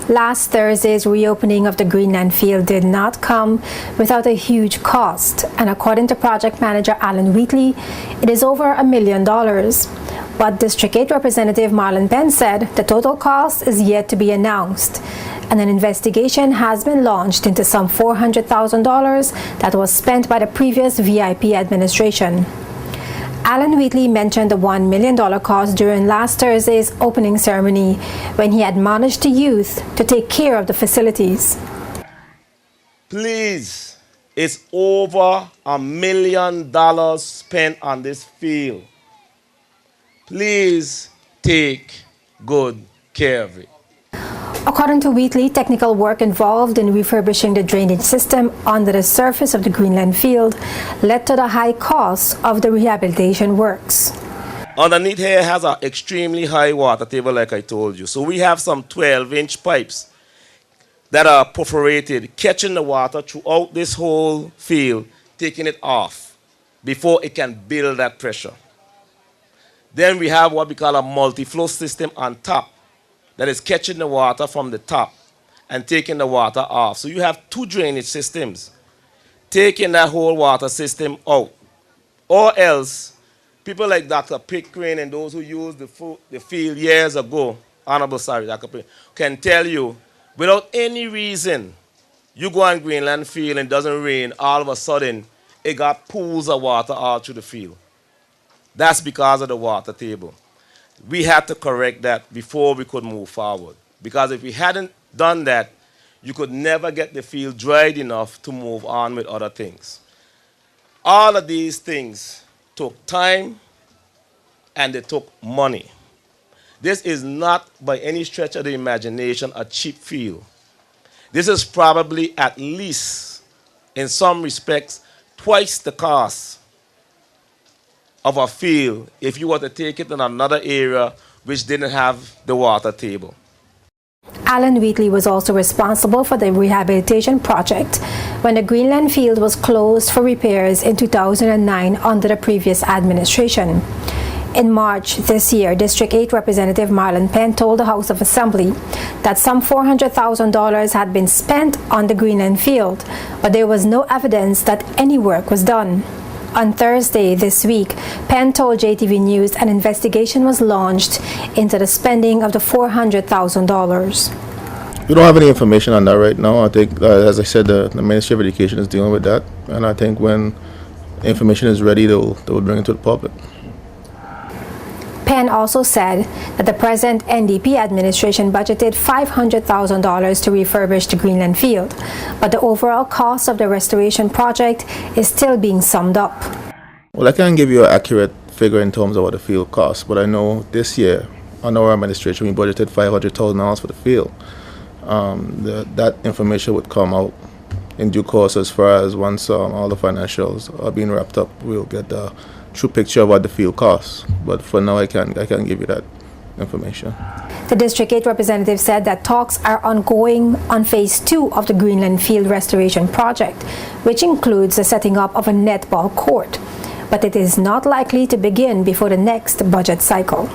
Last Thursday's reopening of the Greenland field did not come without a huge cost, and according to project manager Alan Wheatley, it is over $1 million. But District 8 Representative Marlon Penn said the total cost is yet to be announced, and an investigation has been launched into some $400,000 that was spent by the previous VIP administration. Alan Wheatley mentioned the $1 million cost during last Thursday's opening ceremony when he admonished the youth to take care of the facilities. Please, it's over $1 million spent on this field. Please take good care of it. According to Wheatley, technical work involved in refurbishing the drainage system under the surface of the Greenland field led to the high cost of the rehabilitation works. Underneath here has an extremely high water table, like I told you. So we have some 12-inch pipes that are perforated, catching the water throughout this whole field, taking it off before it can build that pressure. Then we have what we call a multi-flow system on top that is catching the water from the top and taking the water off. So you have two drainage systems, taking that whole water system out. Or else, people like Dr. Pickering and those who used the field years ago, Honorable Dr. Pickering, can tell you, without any reason, you go on Greenland field and it doesn't rain, all of a sudden, it got pools of water all through the field. That's because of the water table. We had to correct that before we could move forward. Because if we hadn't done that, you could never get the field dried enough to move on with other things. All of these things took time and they took money. This is not, by any stretch of the imagination, a cheap field. This is probably at least, in some respects, twice the cost of a field if you were to take it in another area which didn't have the water table. Alan Wheatley was also responsible for the rehabilitation project when the Greenland field was closed for repairs in 2009 under the previous administration. In March this year, District 8 Representative Marlon Penn told the House of Assembly that some $400,000 had been spent on the Greenland field, but there was no evidence that any work was done. On Thursday this week, Penn told JTV News an investigation was launched into the spending of the $400,000. We don't have any information on that right now. I think, as I said, the Ministry of Education is dealing with that, and I think when information is ready, they'll bring it to the public. Penn also said that the present NDP administration budgeted $500,000 to refurbish the Greenland field, but the overall cost of the restoration project is still being summed up. Well, I can't give you an accurate figure in terms of what the field costs, but I know this year, under our administration, we budgeted $500,000 for the field. That information would come out in due course as far as once all the financials are being wrapped up, we'll get the true picture of what the field costs. But for now, I can't give you that information. The District 8 representative said that talks are ongoing on Phase 2 of the Greenland field restoration project, which includes the setting up of a netball court. But it is not likely to begin before the next budget cycle.